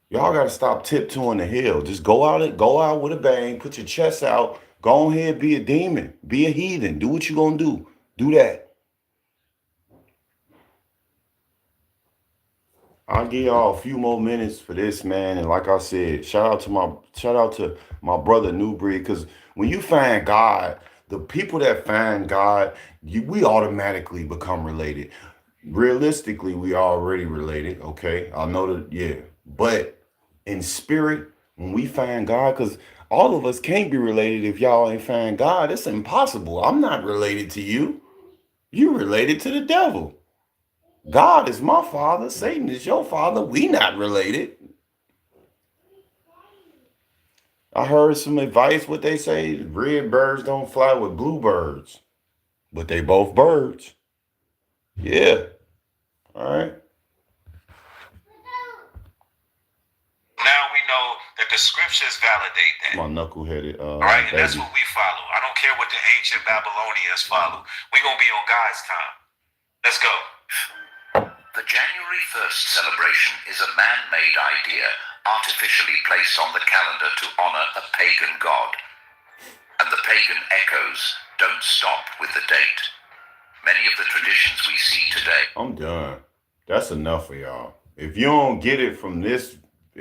Y'all gotta stop tiptoeing the hill. Just go out with a bang, put your chest out, go ahead, be a demon, be a heathen, do what you gonna do. Do that. I'll give y'all a few more minutes for this, man. And like I said, shout out to my brother New Breed, because when you find God, the people that find God, we automatically become related. Realistically, we already related, okay? I know that, yeah. But in spirit, when we find God, because all of us can't be related if y'all ain't find God. It's impossible. I'm not related to you. You related to the devil. God is my father. Satan is your father. We not related. I heard some advice, what they say, red birds don't fly with blue birds. But they both birds. Yeah. All right. Now we know that the scriptures validate that. My knuckleheaded. All right, and baby. that's what we follow. I don't care what the ancient Babylonians follow. We're going to be on God's time. Let's go. The January 1st celebration is a man-made idea artificially placed on the calendar to honor a pagan god. And the pagan echoes don't stop with the date. Many of the traditions we see today. I'm done. That's enough for y'all. If you don't get it from this,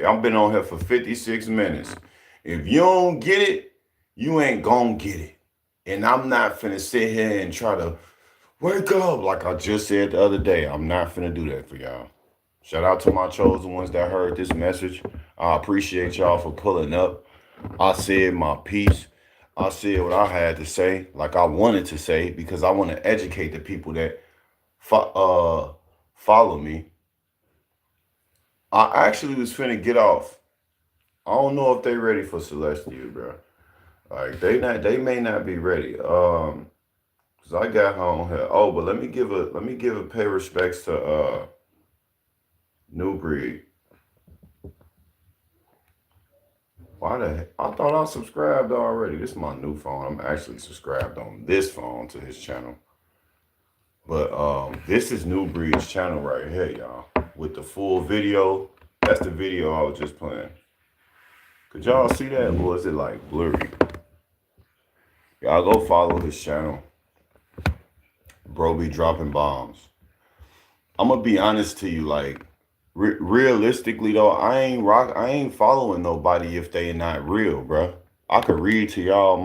I've been on here for 56 minutes. If you don't get it, you ain't gonna get it. And I'm not finna sit here and try to wake up like I just said the other day. I'm not finna do that for y'all. Shout out to my chosen ones that heard this message. I appreciate y'all for pulling up. I said my piece. I said what I had to say, like I wanted to say, because I want to educate the people that follow me. I actually was finna get off. I don't know if they ready for Celestial, bro. Like they may not be ready. Cause I got her on here. Oh, but let me give a pay respects to New Breed. Why the heck? I thought I subscribed already. This is my new phone. I'm actually subscribed on this phone to his channel. But this is New Breed's channel right here, y'all. With the full video. That's the video I was just playing. Could y'all see that? Or is it like blurry? Y'all go follow his channel. Bro be dropping bombs. I'm gonna be honest to you, like realistically though, I ain't following nobody if they not real, bro. I could read to y'all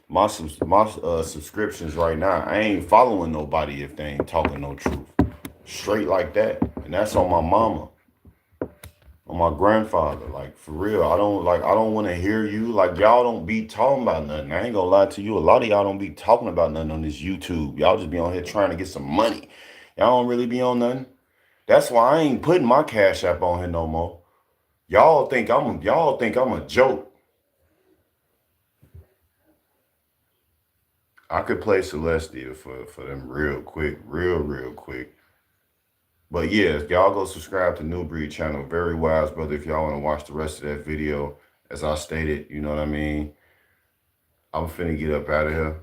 my subscriptions right now. I ain't following nobody if they ain't talking no truth. Straight like that. And that's on my mama. On my grandfather, like for real. I don't want to hear you. Like y'all don't be talking about nothing. I ain't gonna lie to you. A lot of y'all don't be talking about nothing on this YouTube. Y'all just be on here trying to get some money. Y'all don't really be on nothing. That's why I ain't putting my Cash App on here no more. Y'all think I'm a joke. I could play Celestia for them real quick, real quick. But yeah, y'all go subscribe to New Breed channel. Very wise, brother. If y'all want to watch the rest of that video, as I stated, you know what I mean? I'm finna get up out of here.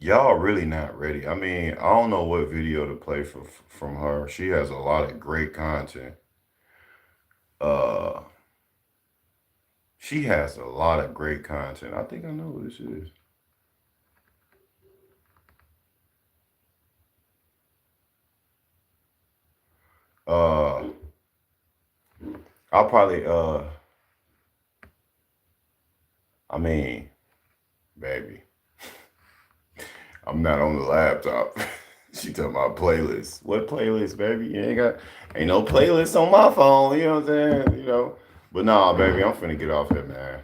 Y'all really not ready. I mean, I don't know what video to play from her. She has a lot of great content. She has a lot of great content. I think I know what this is. I'll probably I mean, baby, I'm not on the laptop. She talking about playlists. What playlist, baby? You ain't no playlist on my phone. You know what I'm saying? You know. But nah, baby, I'm finna get off here, man.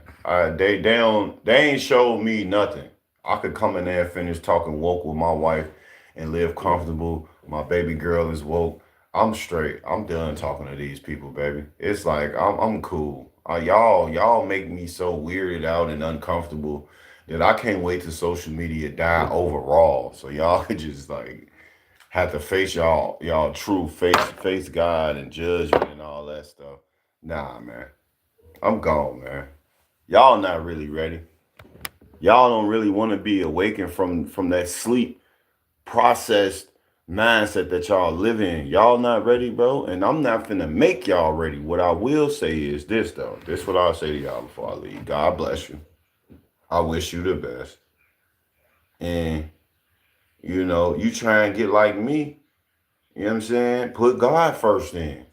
They ain't showed me nothing. I could come in there and finish talking woke with my wife and live comfortable. My baby girl is woke. I'm straight. I'm done talking to these people, baby. It's like I'm cool. Y'all make me so weirded out and uncomfortable that I can't wait till social media die overall. So y'all could just like have to face y'all true face God and judgment and all that stuff. Nah, man. I'm gone, man. Y'all not really ready. Y'all don't really want to be awakened from that sleep processed mindset that y'all live in. Y'all not ready, bro. And I'm not finna make y'all ready. What I will say is this, though. This what I'll say to y'all before I leave. God bless you. I wish you the best. And, you know, you try and get like me. You know what I'm saying? Put God first in.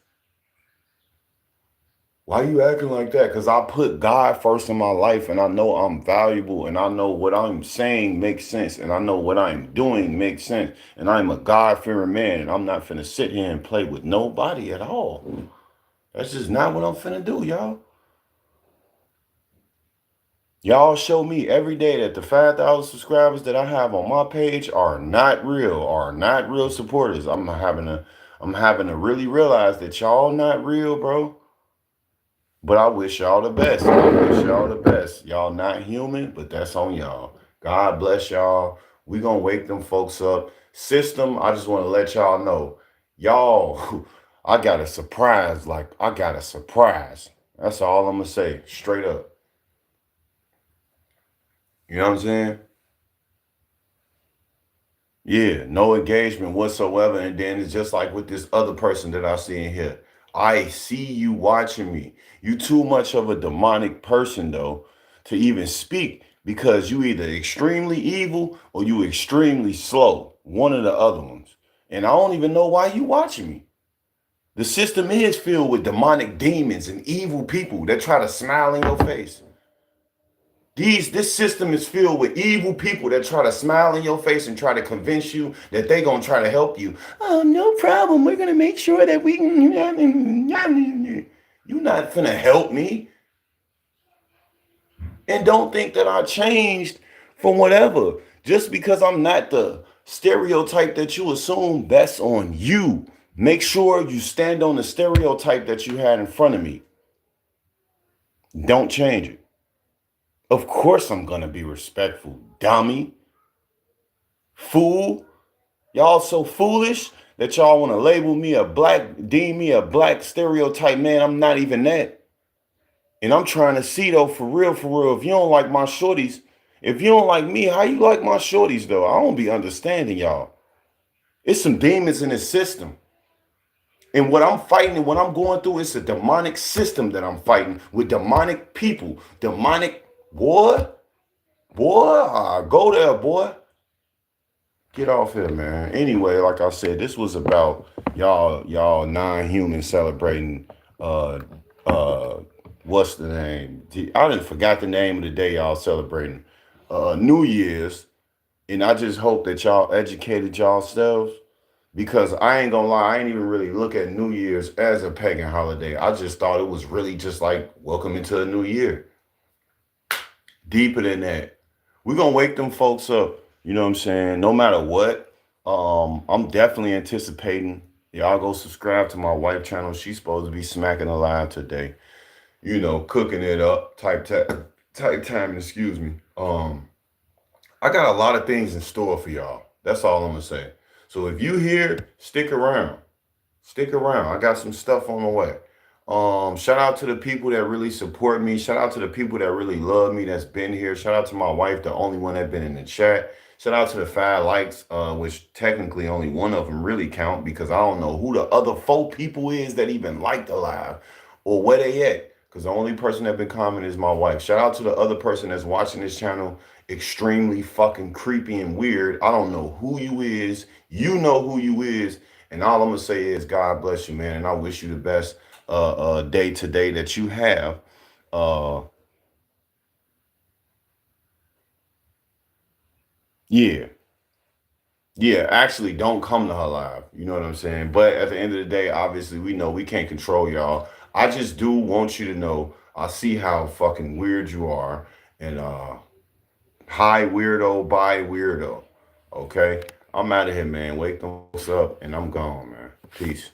Why you acting like that? Because I put God first in my life and I know I'm valuable and I know what I'm saying makes sense and I know what I'm doing makes sense and I'm a God-fearing man and I'm not finna sit here and play with nobody at all. That's just not what I'm finna do, y'all. Y'all show me every day that the 5,000 subscribers that I have on my page are not real supporters. I'm having to really realize that y'all not real, bro. But I wish y'all the best. I wish y'all the best. Y'all not human, but that's on y'all. God bless y'all. We gonna wake them folks up. System, I just want to let y'all know. Y'all, I got a surprise. That's all I'm gonna say. Straight up. You know what I'm saying? Yeah, no engagement whatsoever. And then it's just like with this other person that I see in here. I see you watching me. You too much of a demonic person, though, to even speak because you either extremely evil or you extremely slow. One of the other ones. And I don't even know why you watching me. The system is filled with demonic demons and evil people that try to smile in your face. This system is filled with evil people that try to smile in your face and try to convince you that they're going to try to help you. Oh, no problem. We're going to make sure that we can. You're not finna help me. And don't think that I changed from whatever. Just because I'm not the stereotype that you assume, that's on you. Make sure you stand on the stereotype that you had in front of me. Don't change it. Of course I'm gonna be respectful, dummy. Fool. Y'all so foolish that y'all want to label me deem me a black stereotype man. I'm not even that. And I'm trying to see though, for real, if you don't like my shorties, if you don't like me, how you like my shorties though? I don't be understanding y'all. It's some demons in this system. And what I'm fighting and what I'm going through is a demonic system that I'm fighting with demonic people. Demonic, boy, go there, boy. Get off here, man. Anyway, like I said, this was about y'all non-human celebrating what's the name? I didn't forgot the name of the day y'all celebrating. New Year's. And I just hope that y'all educated yourselves because I ain't gonna lie, I ain't even really look at New Year's as a pagan holiday. I just thought it was really just like welcome into a new year. Deeper than that. We're gonna wake them folks up. You know what I'm saying? No matter what. I'm definitely anticipating. Y'all go subscribe to my wife channel. She's supposed to be smacking alive today. You know, cooking it up. Type time, excuse me. I got a lot of things in store for y'all. That's all I'm gonna say. So if you here, stick around. Stick around. I got some stuff on the way. Shout out to the people that really support me. Shout out to the people that really love me, that's been here. Shout out to my wife, the only one that been in the chat. Shout out to the 5 likes, which technically only one of them really count, because I don't know who the other 4 people is that even liked the live or where they at. Because the only person that been commenting is my wife. Shout out to the other person that's watching this channel. Extremely fucking creepy and weird. I don't know who you is. You know who you is. And all I'm gonna say is God bless you, man. And I wish you the best day today that you have. Yeah. Yeah, actually don't come to her live. You know what I'm saying? But at the end of the day, obviously we know we can't control y'all. I just do want you to know I see how fucking weird you are. And hi weirdo, bye weirdo. Okay? I'm out of here, man. Wake them up and I'm gone, man. Peace.